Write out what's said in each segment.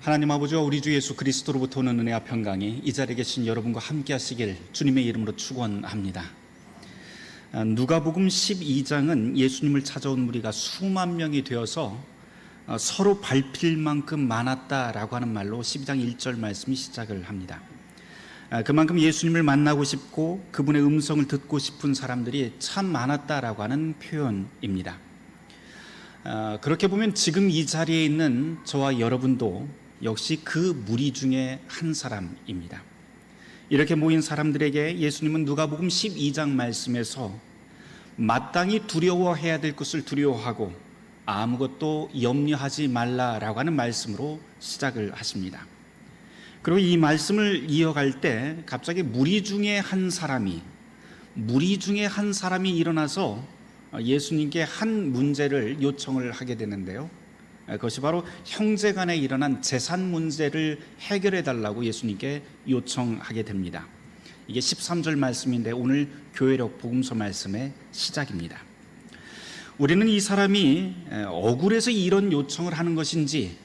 하나님 아버지와 우리 주 예수 그리스도로부터 오는 은혜와 평강이 이 자리에 계신 여러분과 함께 하시길 주님의 이름으로 축원합니다. 누가복음 12장은 예수님을 찾아온 무리가 수만 명이 되어서 서로 밟힐 만큼 많았다라고 하는 말로 12장 1절 말씀이 시작을 합니다. 그만큼 예수님을 만나고 싶고 그분의 음성을 듣고 싶은 사람들이 참 많았다라고 하는 표현입니다. 그렇게 보면 지금 이 자리에 있는 저와 여러분도 역시 그 무리 중에 한 사람입니다. 이렇게 모인 사람들에게 예수님은 누가복음 12장 말씀에서 마땅히 두려워해야 될 것을 두려워하고 아무것도 염려하지 말라라고 하는 말씀으로 시작을 하십니다. 그리고 이 말씀을 이어갈 때 갑자기 무리 중에 한 사람이 일어나서 예수님께 한 문제를 요청을 하게 되는데요. 그것이 바로 형제간에 일어난 재산 문제를 해결해 달라고 예수님께 요청하게 됩니다. 이게 13절 말씀인데 오늘 교회력 복음서 말씀의 시작입니다. 우리는 이 사람이 억울해서 이런 요청을 하는 것인지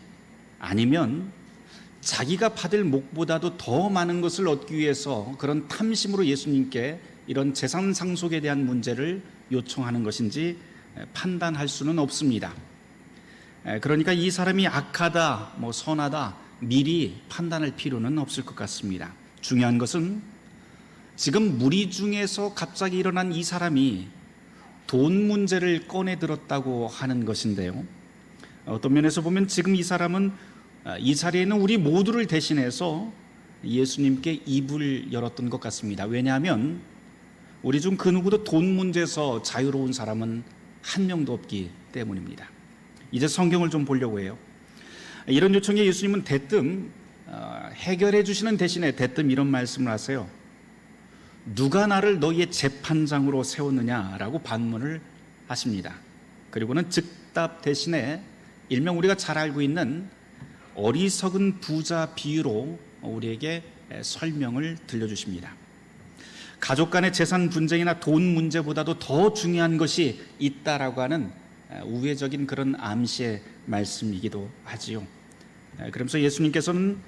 아니면 자기가 받을 목보다도 더 많은 것을 얻기 위해서 그런 탐심으로 예수님께 이런 재산 상속에 대한 문제를 요청하는 것인지 판단할 수는 없습니다. 그러니까 이 사람이 악하다, 선하다 미리 판단할 필요는 없을 것 같습니다. 중요한 것은 지금 무리 중에서 갑자기 일어난 이 사람이 돈 문제를 꺼내 들었다고 하는 것인데요. 어떤 면에서 보면 지금 이 사람은 이 자리에 있는 우리 모두를 대신해서 예수님께 입을 열었던 것 같습니다. 왜냐하면 우리 중 그 누구도 돈 문제에서 자유로운 사람은 한 명도 없기 때문입니다. 이제 성경을 좀 보려고 해요. 이런 요청에 예수님은 대뜸 해결해 주시는 대신에 대뜸 이런 말씀을 하세요. 누가 나를 너희의 재판장으로 세웠느냐라고 반문을 하십니다. 그리고는 즉답 대신에 일명 우리가 잘 알고 있는 어리석은 부자 비유로 우리에게 설명을 들려주십니다. 가족 간의 재산 분쟁이나 돈 문제보다도 더 중요한 것이 있다라고 하는 우회적인 그런 암시의 말씀이기도 하지요. 그러면서 예수님께서는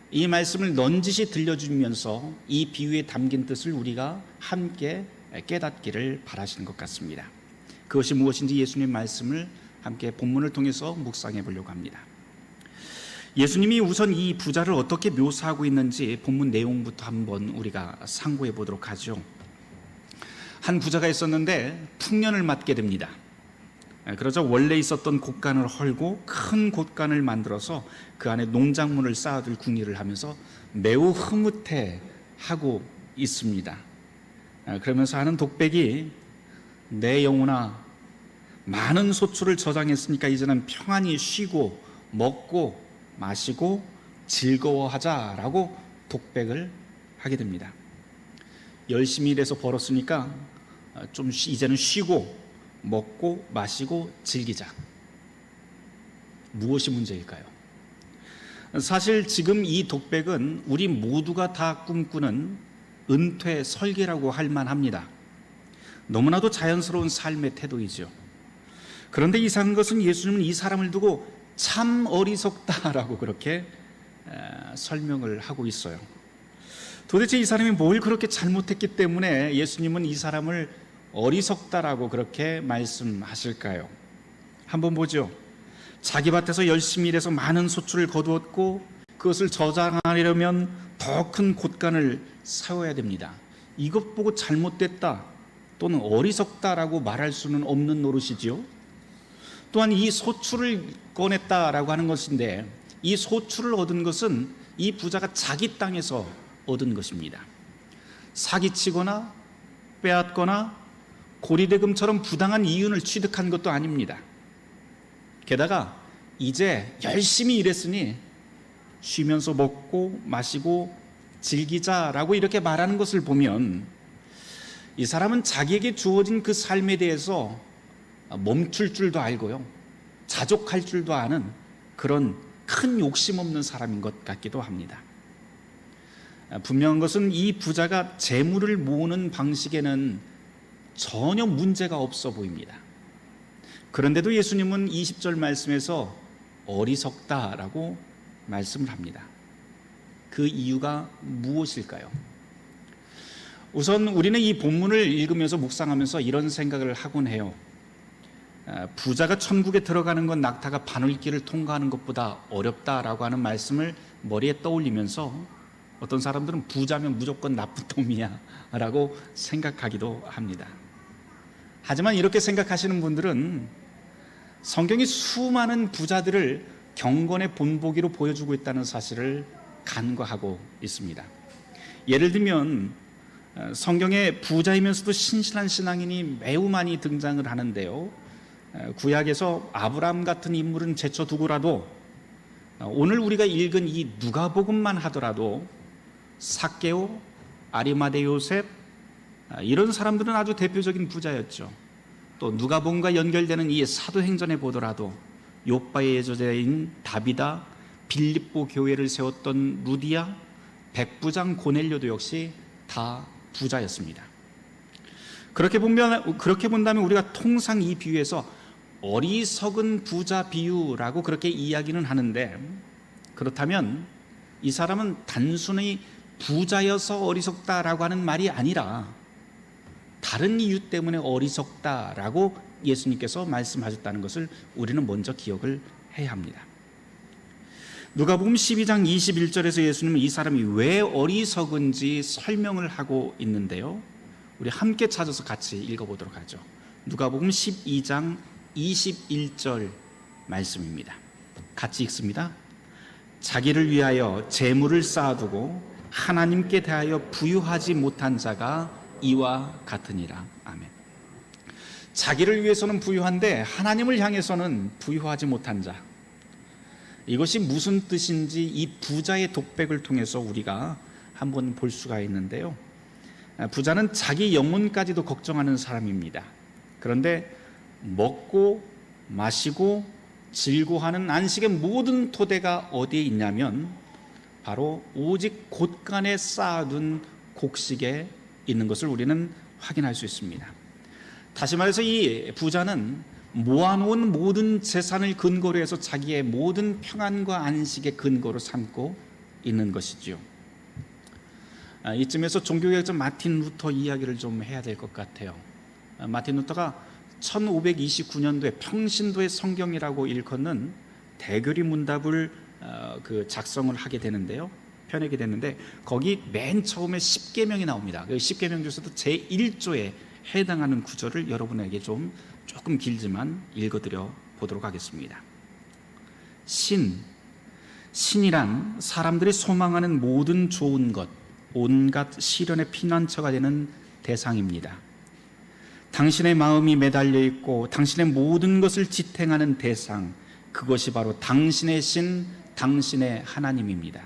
이 말씀을 넌지시 들려주면서 이 비유에 담긴 뜻을 우리가 함께 깨닫기를 바라시는 것 같습니다. 그것이 무엇인지 예수님의 말씀을 함께 본문을 통해서 묵상해 보려고 합니다. 예수님이 우선 이 부자를 어떻게 묘사하고 있는지 본문 내용부터 한번 우리가 상고해 보도록 하죠. 한 부자가 있었는데 풍년을 맞게 됩니다. 그러자 원래 있었던 곳간을 헐고 큰 곳간을 만들어서 그 안에 농작물을 쌓아둘 궁리를 하면서 매우 흐뭇해하고 있습니다. 그러면서 하는 독백이 내 영혼아 많은 소출을 저장했으니까 이제는 평안히 쉬고 먹고 마시고 즐거워하자라고 독백을 하게 됩니다. 열심히 일해서 벌었으니까 좀 이제는 쉬고 먹고 마시고 즐기자. 무엇이 문제일까요? 사실 지금 이 독백은 우리 모두가 다 꿈꾸는 은퇴 설계라고 할 만합니다. 너무나도 자연스러운 삶의 태도이죠. 그런데 이상한 것은 예수님은 이 사람을 두고 참 어리석다라고 그렇게 설명을 하고 있어요. 도대체 이 사람이 뭘 그렇게 잘못했기 때문에 예수님은 이 사람을 어리석다라고 그렇게 말씀하실까요? 한번 보죠. 자기 밭에서 열심히 일해서 많은 소출을 거두었고 그것을 저장하려면 더 큰 곳간을 세워야 됩니다. 이것 보고 잘못됐다 또는 어리석다라고 말할 수는 없는 노릇이지요. 또한 이 소출을 꺼냈다라고 하는 것인데 이 소출을 얻은 것은 이 부자가 자기 땅에서 얻은 것입니다. 사기치거나 빼앗거나 고리대금처럼 부당한 이윤을 취득한 것도 아닙니다. 게다가 이제 열심히 일했으니 쉬면서 먹고 마시고 즐기자라고 이렇게 말하는 것을 보면 이 사람은 자기에게 주어진 그 삶에 대해서 멈출 줄도 알고요, 자족할 줄도 아는 그런 큰 욕심 없는 사람인 것 같기도 합니다. 분명한 것은 이 부자가 재물을 모으는 방식에는 전혀 문제가 없어 보입니다. 그런데도 예수님은 20절 말씀에서 어리석다라고 말씀을 합니다. 그 이유가 무엇일까요? 우선 우리는 이 본문을 읽으면서 묵상하면서 이런 생각을 하곤 해요. 부자가 천국에 들어가는 건 낙타가 바늘길을 통과하는 것보다 어렵다라고 하는 말씀을 머리에 떠올리면서 어떤 사람들은 부자면 무조건 나쁜 놈이야 라고 생각하기도 합니다. 하지만 이렇게 생각하시는 분들은 성경이 수많은 부자들을 경건의 본보기로 보여주고 있다는 사실을 간과하고 있습니다. 예를 들면 성경에 부자이면서도 신실한 신앙인이 매우 많이 등장을 하는데요, 구약에서 아브라함 같은 인물은 제쳐두고라도 오늘 우리가 읽은 이 누가복음만 하더라도 삭개오, 아리마대 요셉, 이런 사람들은 아주 대표적인 부자였죠. 또 누가복음과 연결되는 이 사도행전에 보더라도 욥바의 예조자인 다비다, 빌립보 교회를 세웠던 루디아, 백부장 고넬료도 역시 다 부자였습니다. 그렇게 본다면 우리가 통상 이 비유에서 어리석은 부자 비유라고 그렇게 이야기는 하는데, 그렇다면 이 사람은 단순히 부자여서 어리석다라고 하는 말이 아니라 다른 이유 때문에 어리석다라고 예수님께서 말씀하셨다는 것을 우리는 먼저 기억을 해야 합니다. 누가복음 12장 21절에서 예수님은 이 사람이 왜 어리석은지 설명을 하고 있는데요, 우리 함께 찾아서 같이 읽어보도록 하죠. 누가복음 12장 21절 말씀입니다. 같이 읽습니다. 자기를 위하여 재물을 쌓아두고 하나님께 대하여 부유하지 못한 자가 이와 같으니라. 아멘. 자기를 위해서는 부유한데 하나님을 향해서는 부유하지 못한 자, 이것이 무슨 뜻인지 이 부자의 독백을 통해서 우리가 한번 볼 수가 있는데요, 부자는 자기 영혼까지도 걱정하는 사람입니다. 그런데 먹고 마시고 즐거워하는 안식의 모든 토대가 어디에 있냐면 바로 오직 곳간에 쌓아둔 곡식에 있는 것을 우리는 확인할 수 있습니다. 다시 말해서 이 부자는 모아놓은 모든 재산을 근거로 해서 자기의 모든 평안과 안식의 근거로 삼고 있는 것이죠. 이쯤에서 종교개혁자 마틴 루터 이야기를 좀 해야 될 것 같아요. 마틴 루터가 1529년도에 평신도의 성경이라고 일컫는 대교리 문답을 작성을 하게 되는데요, 펴내게 되는데 거기 맨 처음에 10계명이 나옵니다. 그 10계명 중에서도 제1조에 해당하는 구절을 여러분에게 조금 길지만 읽어드려 보도록 하겠습니다. 신이란 사람들이 소망하는 모든 좋은 것, 온갖 시련의 피난처가 되는 대상입니다. 당신의 마음이 매달려 있고 당신의 모든 것을 지탱하는 대상, 그것이 바로 당신의 신, 당신의 하나님입니다.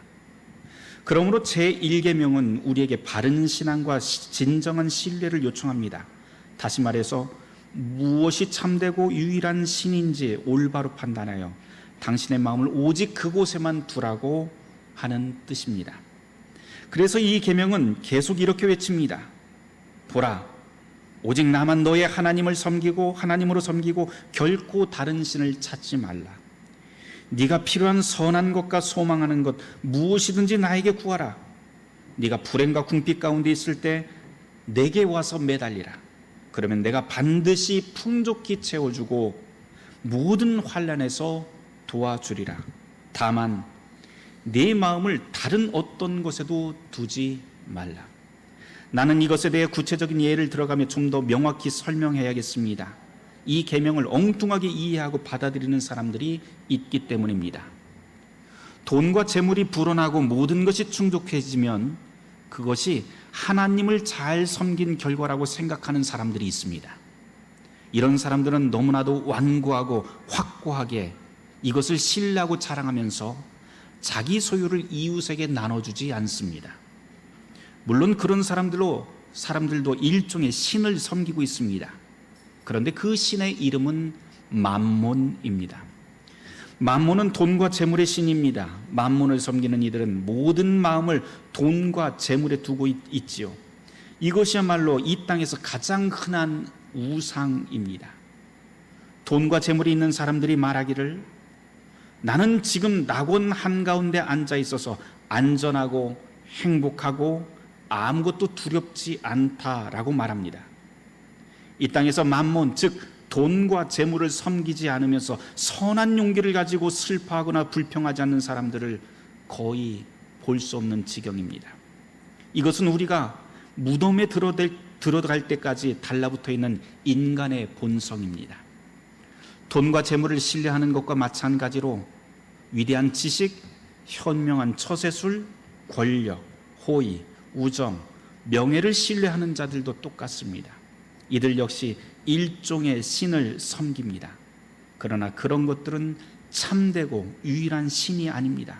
그러므로 제1계명은 우리에게 바른 신앙과 진정한 신뢰를 요청합니다. 다시 말해서 무엇이 참되고 유일한 신인지 올바로 판단하여 당신의 마음을 오직 그곳에만 두라고 하는 뜻입니다. 그래서 이 계명은 계속 이렇게 외칩니다. 보라, 오직 나만 너의 하나님을 섬기고 하나님으로 섬기고 결코 다른 신을 찾지 말라. 네가 필요한 선한 것과 소망하는 것 무엇이든지 나에게 구하라. 네가 불행과 궁핍 가운데 있을 때 내게 와서 매달리라. 그러면 내가 반드시 풍족히 채워주고 모든 환난에서 도와주리라. 다만 네 마음을 다른 어떤 것에도 두지 말라. 나는 이것에 대해 구체적인 예를 들어가며 좀 더 명확히 설명해야겠습니다. 이 계명을 엉뚱하게 이해하고 받아들이는 사람들이 있기 때문입니다. 돈과 재물이 불어나고 모든 것이 충족해지면 그것이 하나님을 잘 섬긴 결과라고 생각하는 사람들이 있습니다. 이런 사람들은 너무나도 완고하고 확고하게 이것을 신뢰하고 자랑하면서 자기 소유를 이웃에게 나눠주지 않습니다. 물론 그런 사람들도 일종의 신을 섬기고 있습니다. 그런데 그 신의 이름은 맘몬입니다. 맘몬은 돈과 재물의 신입니다. 맘몬을 섬기는 이들은 모든 마음을 돈과 재물에 두고 있지요. 이것이야말로 이 땅에서 가장 흔한 우상입니다. 돈과 재물이 있는 사람들이 말하기를 나는 지금 낙원 한가운데 앉아 있어서 안전하고 행복하고 아무것도 두렵지 않다라고 말합니다. 이 땅에서 만몬, 즉 돈과 재물을 섬기지 않으면서 선한 용기를 가지고 슬퍼하거나 불평하지 않는 사람들을 거의 볼 수 없는 지경입니다. 이것은 우리가 무덤에 들어갈 때까지 달라붙어 있는 인간의 본성입니다. 돈과 재물을 신뢰하는 것과 마찬가지로 위대한 지식, 현명한 처세술, 권력, 호의, 우정, 명예를 신뢰하는 자들도 똑같습니다. 이들 역시 일종의 신을 섬깁니다. 그러나 그런 것들은 참되고 유일한 신이 아닙니다.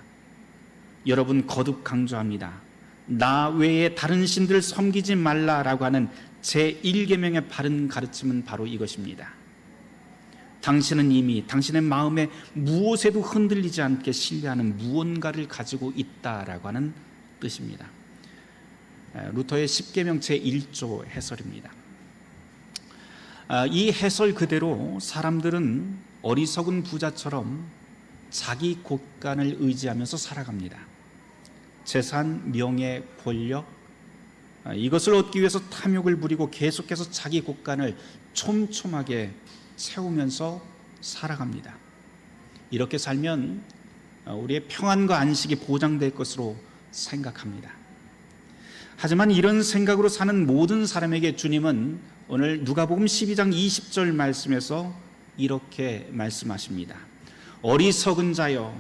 여러분, 거듭 강조합니다. 나 외에 다른 신들을 섬기지 말라라고 하는 제1계명의 바른 가르침은 바로 이것입니다. 당신은 이미 당신의 마음에 무엇에도 흔들리지 않게 신뢰하는 무언가를 가지고 있다라고 하는 뜻입니다. 루터의 10계명 제1조 해설입니다. 이 해설 그대로 사람들은 어리석은 부자처럼 자기 곳간을 의지하면서 살아갑니다. 재산, 명예, 권력, 이것을 얻기 위해서 탐욕을 부리고 계속해서 자기 곳간을 촘촘하게 채우면서 살아갑니다. 이렇게 살면 우리의 평안과 안식이 보장될 것으로 생각합니다. 하지만 이런 생각으로 사는 모든 사람에게 주님은 오늘 누가복음 12장 20절 말씀에서 이렇게 말씀하십니다. 어리석은 자여,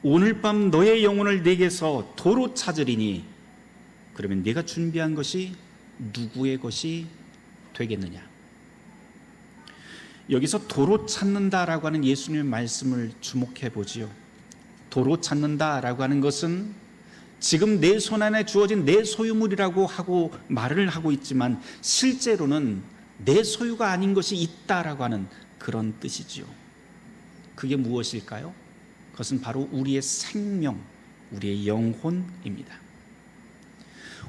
오늘 밤 너의 영혼을 내게서 도로 찾으리니 그러면 네가 준비한 것이 누구의 것이 되겠느냐. 여기서 도로 찾는다라고 하는 예수님의 말씀을 주목해 보지요. 도로 찾는다라고 하는 것은 지금 내 손 안에 주어진 내 소유물이라고 하고 말을 하고 있지만 실제로는 내 소유가 아닌 것이 있다라고 하는 그런 뜻이지요. 그게 무엇일까요? 그것은 바로 우리의 생명, 우리의 영혼입니다.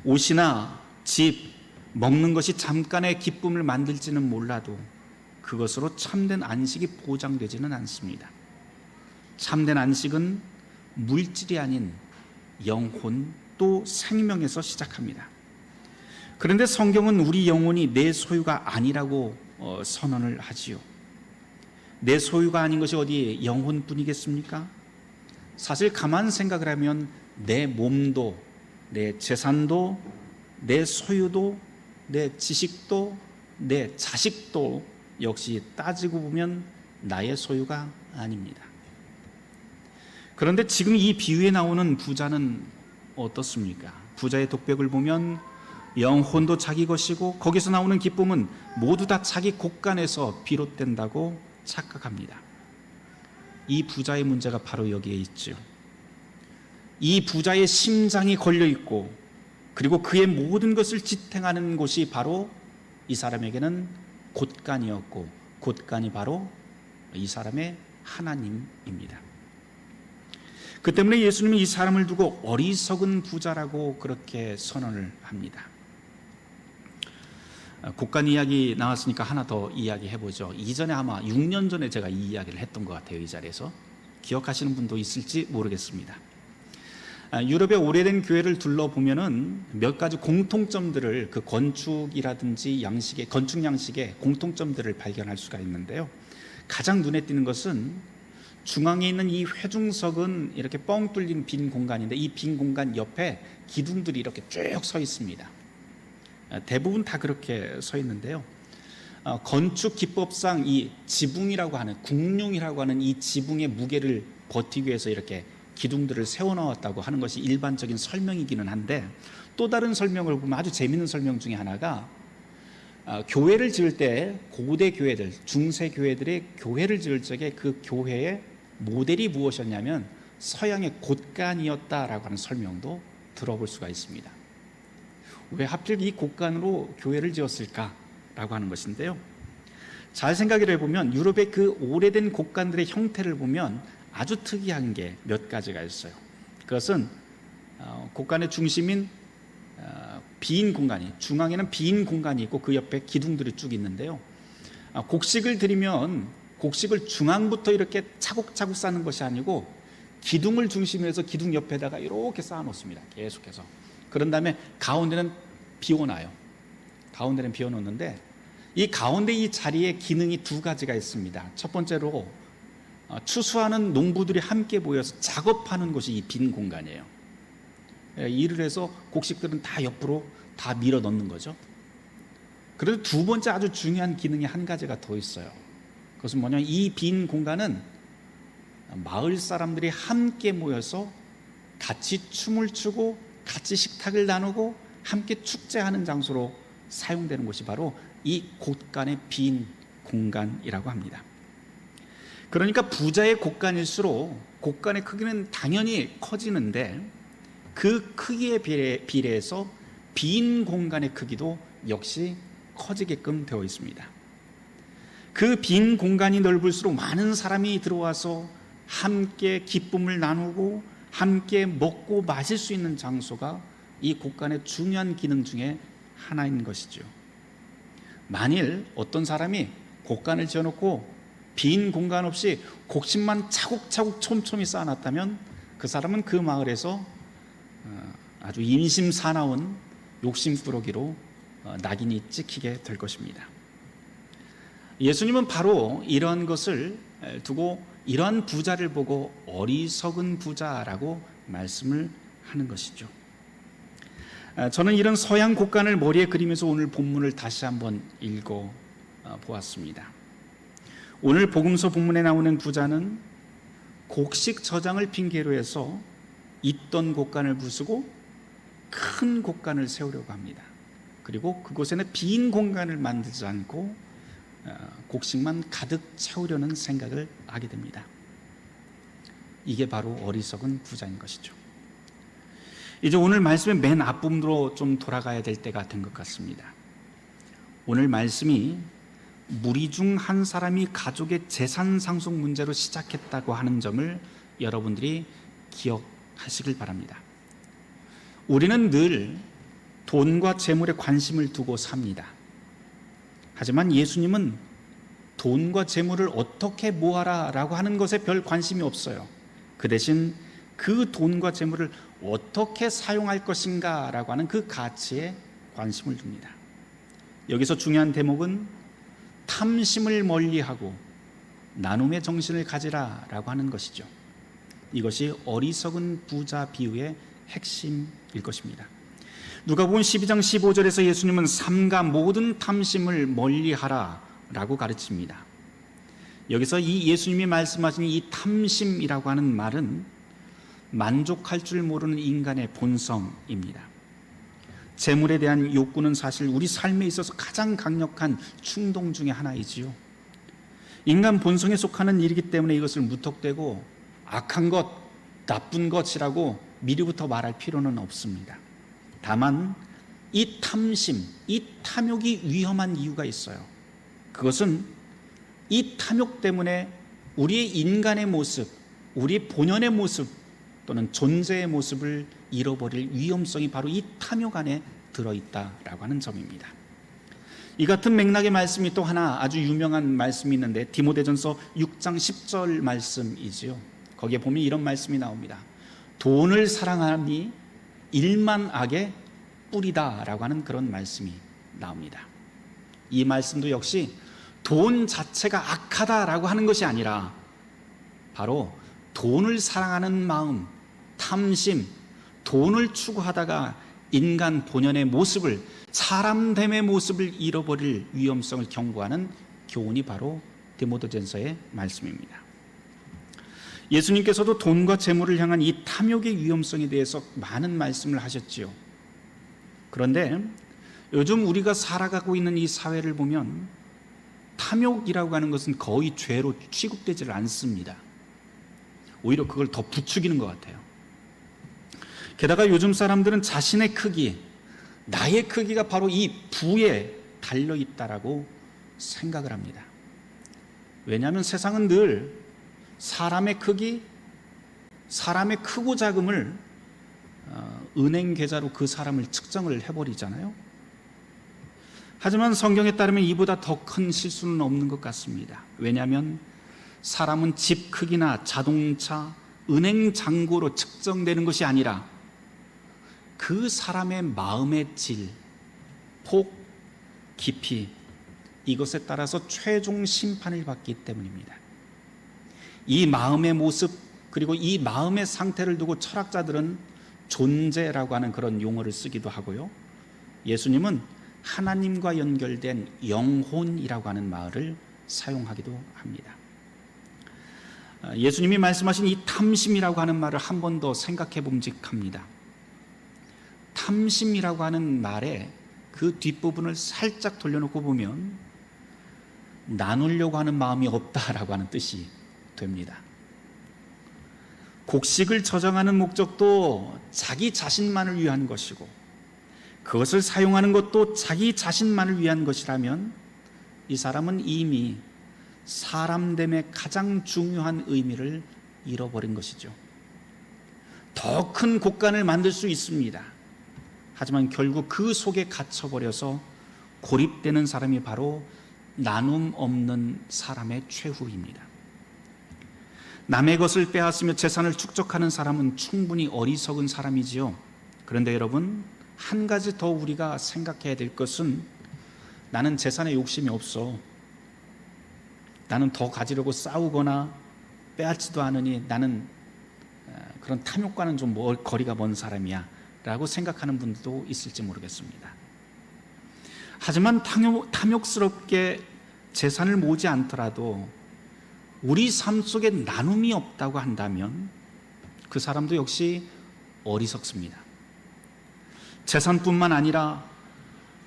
옷이나 집, 먹는 것이 잠깐의 기쁨을 만들지는 몰라도 그것으로 참된 안식이 보장되지는 않습니다. 참된 안식은 물질이 아닌 영혼 또 생명에서 시작합니다. 그런데 성경은 우리 영혼이 내 소유가 아니라고 선언을 하지요. 내 소유가 아닌 것이 어디 영혼뿐이겠습니까? 사실 가만 생각을 하면 내 몸도, 내 재산도, 내 소유도, 내 지식도, 내 자식도 역시 따지고 보면 나의 소유가 아닙니다. 그런데 지금 이 비유에 나오는 부자는 어떻습니까? 부자의 독백을 보면 영혼도 자기 것이고 거기서 나오는 기쁨은 모두 다 자기 곳간에서 비롯된다고 착각합니다. 이 부자의 문제가 바로 여기에 있죠. 이 부자의 심장이 걸려 있고 그리고 그의 모든 것을 지탱하는 곳이 바로 이 사람에게는 곳간이었고 곳간이 바로 이 사람의 하나님입니다. 그 때문에 예수님이 이 사람을 두고 어리석은 부자라고 그렇게 선언을 합니다. 곳간 이야기 나왔으니까 하나 더 이야기해보죠. 이전에 아마 6년 전에 제가 이 이야기를 했던 것 같아요. 이 자리에서 기억하시는 분도 있을지 모르겠습니다. 유럽의 오래된 교회를 둘러보면은 몇 가지 공통점들을 그 건축이라든지 양식의 건축 양식의 공통점들을 발견할 수가 있는데요. 가장 눈에 띄는 것은 중앙에 있는 이 회중석은 이렇게 뻥 뚫린 빈 공간인데 이 빈 공간 옆에 기둥들이 이렇게 쭉 서 있습니다. 대부분 다 그렇게 서 있는데요. 건축 기법상 이 지붕이라고 하는 궁룡이라고 하는 이 지붕의 무게를 버티기 위해서 이렇게 기둥들을 세워놓았다고 하는 것이 일반적인 설명이기는 한데 또 다른 설명을 보면 아주 재미있는 설명 중에 하나가 교회를 지을 때 고대 교회들, 중세 교회들의 교회를 지을 적에 그 교회의 모델이 무엇이었냐면 서양의 곳간이었다라고 하는 설명도 들어볼 수가 있습니다. 왜 하필 이 곳간으로 교회를 지었을까라고 하는 것인데요. 잘 생각을 해보면 유럽의 그 오래된 곳간들의 형태를 보면 아주 특이한 게 몇 가지가 있어요. 그것은 곳간의 중심인 빈 공간이, 중앙에는 빈 공간이 있고 그 옆에 기둥들이 쭉 있는데요. 곡식을 들이면 곡식을 중앙부터 이렇게 차곡차곡 쌓는 것이 아니고 기둥을 중심으로 해서 기둥 옆에다가 이렇게 쌓아 놓습니다. 계속해서. 그런 다음에 가운데는 비워놔요. 가운데는 비워놓는데 이 가운데 이 자리에 기능이 두 가지가 있습니다. 첫 번째로 추수하는 농부들이 함께 모여서 작업하는 곳이 이 빈 공간이에요. 일을 해서 곡식들은 다 옆으로 다 밀어 넣는 거죠. 그래도 두 번째 아주 중요한 기능이 한 가지가 더 있어요. 그것은 뭐냐면 이 빈 공간은 마을 사람들이 함께 모여서 같이 춤을 추고 같이 식탁을 나누고 함께 축제하는 장소로 사용되는 곳이 바로 이 곳간의 빈 공간이라고 합니다. 그러니까 부자의 곳간일수록 곳간의 크기는 당연히 커지는데 그 크기에 비례해서 빈 공간의 크기도 역시 커지게끔 되어 있습니다. 그 빈 공간이 넓을수록 많은 사람이 들어와서 함께 기쁨을 나누고 함께 먹고 마실 수 있는 장소가 이 곳간의 중요한 기능 중에 하나인 것이죠. 만일 어떤 사람이 곳간을 지어놓고 빈 공간 없이 곡식만 차곡차곡 촘촘히 쌓아놨다면 그 사람은 그 마을에서 아주 인심사나운 욕심꾸러기로 낙인이 찍히게 될 것입니다. 예수님은 바로 이러한 것을 두고 이러한 부자를 보고 어리석은 부자라고 말씀을 하는 것이죠. 저는 이런 서양 곡간을 머리에 그리면서 오늘 본문을 다시 한번 읽어 보았습니다. 오늘 복음서 본문에 나오는 부자는 곡식 저장을 핑계로 해서 있던 곡간을 부수고 큰 곡간을 세우려고 합니다. 그리고 그곳에는 빈 공간을 만들지 않고 곡식만 가득 채우려는 생각을 하게 됩니다. 이게 바로 어리석은 부자인 것이죠. 이제 오늘 말씀의 맨 앞부분으로 좀 돌아가야 될 때가 된 것 같습니다. 오늘 말씀이 무리 중 한 사람이 가족의 재산 상속 문제로 시작했다고 하는 점을 여러분들이 기억하시길 바랍니다. 우리는 늘 돈과 재물에 관심을 두고 삽니다. 하지만 예수님은 돈과 재물을 어떻게 모아라 라고 하는 것에 별 관심이 없어요. 그 대신 그 돈과 재물을 어떻게 사용할 것인가 라고 하는 그 가치에 관심을 둡니다. 여기서 중요한 대목은 탐심을 멀리하고 나눔의 정신을 가지라 라고 하는 것이죠. 이것이 어리석은 부자 비유의 핵심일 것입니다. 누가복음 12장 15절에서 예수님은 삼가 모든 탐심을 멀리하라 라고 가르칩니다. 여기서 이 예수님이 말씀하신 이 탐심이라고 하는 말은 만족할 줄 모르는 인간의 본성입니다. 재물에 대한 욕구는 사실 우리 삶에 있어서 가장 강력한 충동 중에 하나이지요. 인간 본성에 속하는 일이기 때문에 이것을 무턱대고 악한 것, 나쁜 것이라고 미리부터 말할 필요는 없습니다. 다만 이 탐심, 이 탐욕이 위험한 이유가 있어요. 그것은 이 탐욕 때문에 우리의 인간의 모습, 우리의 본연의 모습 또는 존재의 모습을 잃어버릴 위험성이 바로 이 탐욕 안에 들어있다라고 하는 점입니다. 이 같은 맥락의 말씀이 또 하나 아주 유명한 말씀이 있는데 디모데전서 6장 10절 말씀이지요. 거기에 보면 이런 말씀이 나옵니다. 돈을 사랑하니 일만 악의 뿌리다라고 하는 그런 말씀이 나옵니다. 이 말씀도 역시 돈 자체가 악하다라고 하는 것이 아니라 바로 돈을 사랑하는 마음, 탐심, 돈을 추구하다가 인간 본연의 모습을, 사람됨의 모습을 잃어버릴 위험성을 경고하는 교훈이 바로 디모데전서의 말씀입니다. 예수님께서도 돈과 재물을 향한 이 탐욕의 위험성에 대해서 많은 말씀을 하셨지요. 그런데 요즘 우리가 살아가고 있는 이 사회를 보면 탐욕이라고 하는 것은 거의 죄로 취급되지 않습니다. 오히려 그걸 더 부추기는 것 같아요. 게다가 요즘 사람들은 자신의 크기, 나의 크기가 바로 이 부에 달려있다라고 생각을 합니다. 왜냐하면 세상은 늘 사람의 크기, 사람의 크고 작음을 은행 계좌로 그 사람을 측정을 해버리잖아요. 하지만 성경에 따르면 이보다 더 큰 실수는 없는 것 같습니다. 왜냐하면 사람은 집 크기나 자동차, 은행 잔고로 측정되는 것이 아니라 그 사람의 마음의 질, 폭, 깊이, 이것에 따라서 최종 심판을 받기 때문입니다. 이 마음의 모습, 그리고 이 마음의 상태를 두고 철학자들은 존재라고 하는 그런 용어를 쓰기도 하고요, 예수님은 하나님과 연결된 영혼이라고 하는 말을 사용하기도 합니다. 예수님이 말씀하신 이 탐심이라고 하는 말을 한 번 더 생각해 봄직합니다. 탐심이라고 하는 말의 그 뒷부분을 살짝 돌려놓고 보면 나누려고 하는 마음이 없다라고 하는 뜻이 됩니다. 곡식을 저장하는 목적도 자기 자신만을 위한 것이고, 그것을 사용하는 것도 자기 자신만을 위한 것이라면 이 사람은 이미 사람됨의 가장 중요한 의미를 잃어버린 것이죠. 더 큰 곡간을 만들 수 있습니다. 하지만 결국 그 속에 갇혀버려서 고립되는 사람이 바로 나눔 없는 사람의 최후입니다. 남의 것을 빼앗으며 재산을 축적하는 사람은 충분히 어리석은 사람이지요. 그런데 여러분, 한 가지 더 우리가 생각해야 될 것은, 나는 재산에 욕심이 없어, 나는 더 가지려고 싸우거나 빼앗지도 않으니 나는 그런 탐욕과는 좀 거리가 먼 사람이야 라고 생각하는 분들도 있을지 모르겠습니다. 하지만 탐욕스럽게 재산을 모으지 않더라도 우리 삶 속에 나눔이 없다고 한다면 그 사람도 역시 어리석습니다. 재산뿐만 아니라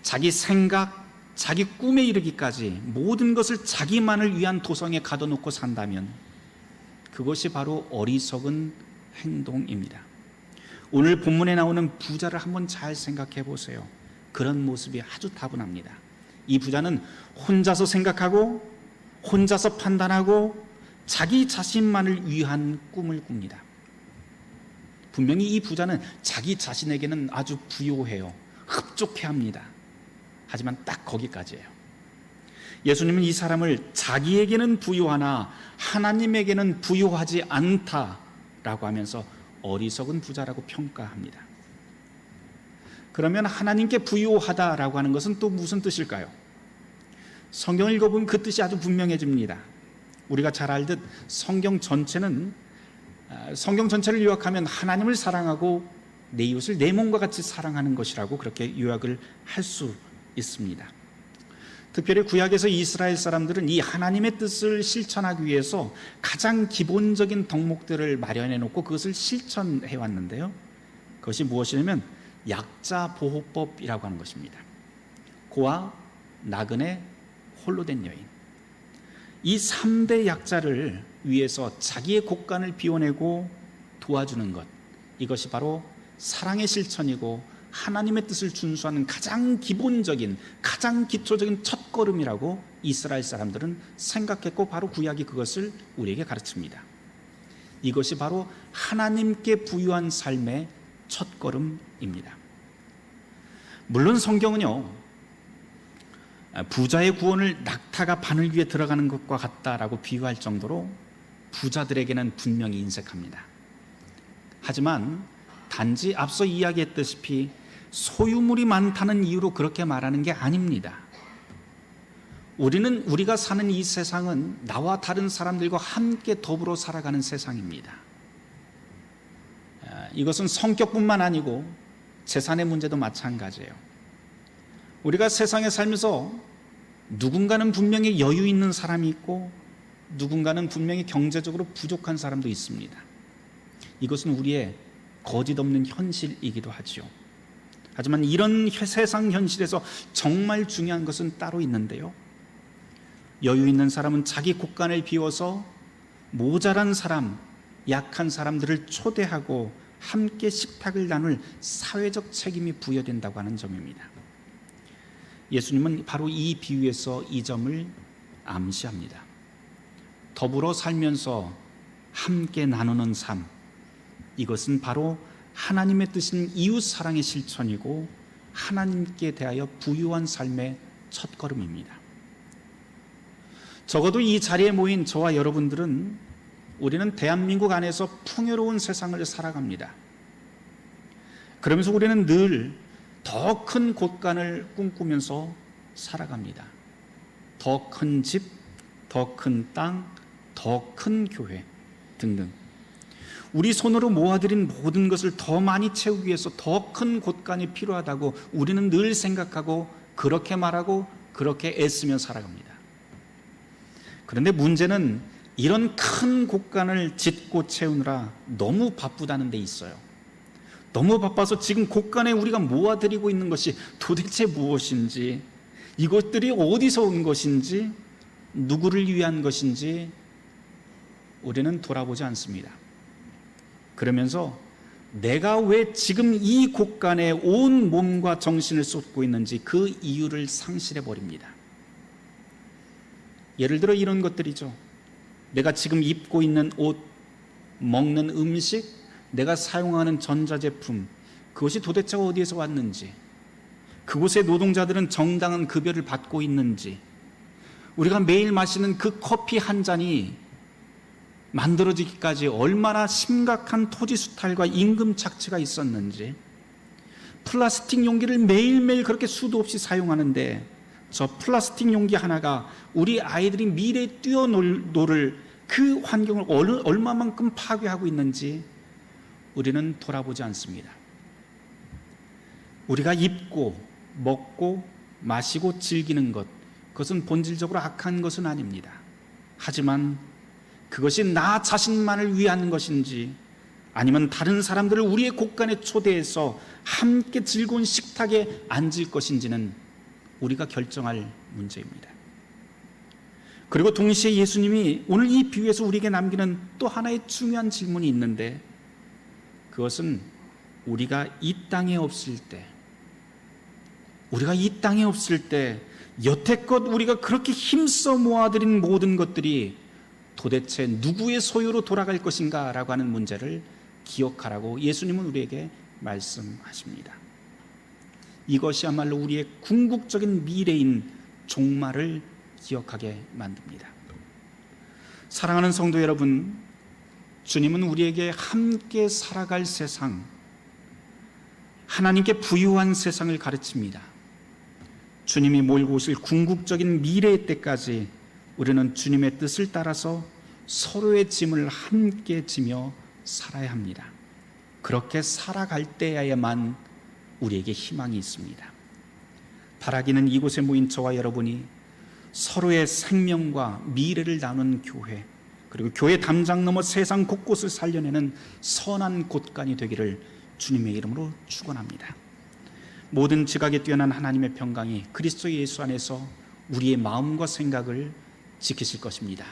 자기 생각, 자기 꿈에 이르기까지 모든 것을 자기만을 위한 도성에 가둬놓고 산다면 그것이 바로 어리석은 행동입니다. 오늘 본문에 나오는 부자를 한번 잘 생각해 보세요. 그런 모습이 아주 다분합니다. 이 부자는 혼자서 생각하고 혼자서 판단하고 자기 자신만을 위한 꿈을 꿉니다. 분명히 이 부자는 자기 자신에게는 아주 부요해요. 흡족해합니다. 하지만 딱 거기까지예요. 예수님은 이 사람을 자기에게는 부요하나 하나님에게는 부요하지 않다라고 하면서 어리석은 부자라고 평가합니다. 그러면 하나님께 부요하다라고 하는 것은 또 무슨 뜻일까요? 성경을 읽어보면 그 뜻이 아주 분명해집니다. 우리가 잘 알듯 성경 전체를 요약하면 하나님을 사랑하고 내 이웃을 내 몸과 같이 사랑하는 것이라고 그렇게 요약을 할 수 있습니다. 특별히 구약에서 이스라엘 사람들은 이 하나님의 뜻을 실천하기 위해서 가장 기본적인 덕목들을 마련해 놓고 그것을 실천해 왔는데요, 그것이 무엇이냐면 약자 보호법이라고 하는 것입니다. 고아, 나그네, 홀로 된 여인, 이 3대 약자를 위해서 자기의 곡간을 비워내고 도와주는 것, 이것이 바로 사랑의 실천이고 하나님의 뜻을 준수하는 가장 기본적인, 가장 기초적인 첫걸음이라고 이스라엘 사람들은 생각했고, 바로 구약이 그것을 우리에게 가르칩니다. 이것이 바로 하나님께 부유한 삶의 첫걸음입니다. 물론 성경은요, 부자의 구원을 낙타가 바늘 위에 들어가는 것과 같다라고 비유할 정도로 부자들에게는 분명히 인색합니다. 하지만 단지 앞서 이야기했다시피 소유물이 많다는 이유로 그렇게 말하는 게 아닙니다. 우리가 사는 이 세상은 나와 다른 사람들과 함께 더불어 살아가는 세상입니다. 이것은 성격뿐만 아니고 재산의 문제도 마찬가지예요. 우리가 세상에 살면서 누군가는 분명히 여유 있는 사람이 있고 누군가는 분명히 경제적으로 부족한 사람도 있습니다. 이것은 우리의 거짓 없는 현실이기도 하죠. 하지만 이런 세상 현실에서 정말 중요한 것은 따로 있는데요, 여유 있는 사람은 자기 곳간을 비워서 모자란 사람, 약한 사람들을 초대하고 함께 식탁을 나눌 사회적 책임이 부여된다고 하는 점입니다. 예수님은 바로 이 비유에서 이 점을 암시합니다. 더불어 살면서 함께 나누는 삶, 이것은 바로 하나님의 뜻인 이웃 사랑의 실천이고 하나님께 대하여 부유한 삶의 첫걸음입니다. 적어도 이 자리에 모인 저와 여러분들은 우리는 대한민국 안에서 풍요로운 세상을 살아갑니다. 그러면서 우리는 늘 더 큰 곳간을 꿈꾸면서 살아갑니다. 더 큰 집, 더 큰 땅, 더 큰 교회 등등. 우리 손으로 모아들인 모든 것을 더 많이 채우기 위해서 더 큰 곳간이 필요하다고 우리는 늘 생각하고 그렇게 말하고 그렇게 애쓰며 살아갑니다. 그런데 문제는 이런 큰 곳간을 짓고 채우느라 너무 바쁘다는 데 있어요. 너무 바빠서 지금 곳간에 우리가 모아들이고 있는 것이 도대체 무엇인지, 이것들이 어디서 온 것인지, 누구를 위한 것인지 우리는 돌아보지 않습니다. 그러면서 내가 왜 지금 이 곳간에 온 몸과 정신을 쏟고 있는지 그 이유를 상실해 버립니다. 예를 들어 이런 것들이죠. 내가 지금 입고 있는 옷, 먹는 음식, 내가 사용하는 전자제품, 그것이 도대체 어디에서 왔는지, 그곳의 노동자들은 정당한 급여를 받고 있는지, 우리가 매일 마시는 그 커피 한 잔이 만들어지기까지 얼마나 심각한 토지 수탈과 임금 착취가 있었는지, 플라스틱 용기를 매일매일 그렇게 수도 없이 사용하는데 저 플라스틱 용기 하나가 우리 아이들이 미래에 뛰어놀 그 환경을 얼마만큼 파괴하고 있는지 우리는 돌아보지 않습니다. 우리가 입고 먹고 마시고 즐기는 것, 그것은 본질적으로 악한 것은 아닙니다. 하지만 그것이 나 자신만을 위한 것인지 아니면 다른 사람들을 우리의 곳간에 초대해서 함께 즐거운 식탁에 앉을 것인지는 우리가 결정할 문제입니다. 그리고 동시에 예수님이 오늘 이 비유에서 우리에게 남기는 또 하나의 중요한 질문이 있는데, 그것은 우리가 이 땅에 없을 때 여태껏 우리가 그렇게 힘써 모아들인 모든 것들이 도대체 누구의 소유로 돌아갈 것인가 라고 하는 문제를 기억하라고 예수님은 우리에게 말씀하십니다. 이것이야말로 우리의 궁극적인 미래인 종말을 기억하게 만듭니다. 사랑하는 성도 여러분, 주님은 우리에게 함께 살아갈 세상, 하나님께 부유한 세상을 가르칩니다. 주님이 몰고 오실 궁극적인 미래의 때까지 우리는 주님의 뜻을 따라서 서로의 짐을 함께 지며 살아야 합니다. 그렇게 살아갈 때야만 우리에게 희망이 있습니다. 바라기는 이곳에 모인 저와 여러분이 서로의 생명과 미래를 나눈 교회, 그리고 교회 담장 넘어 세상 곳곳을 살려내는 선한 곳간이 되기를 주님의 이름으로 축원합니다. 모든 지각에 뛰어난 하나님의 평강이 그리스도 예수 안에서 우리의 마음과 생각을 지키실 것입니다.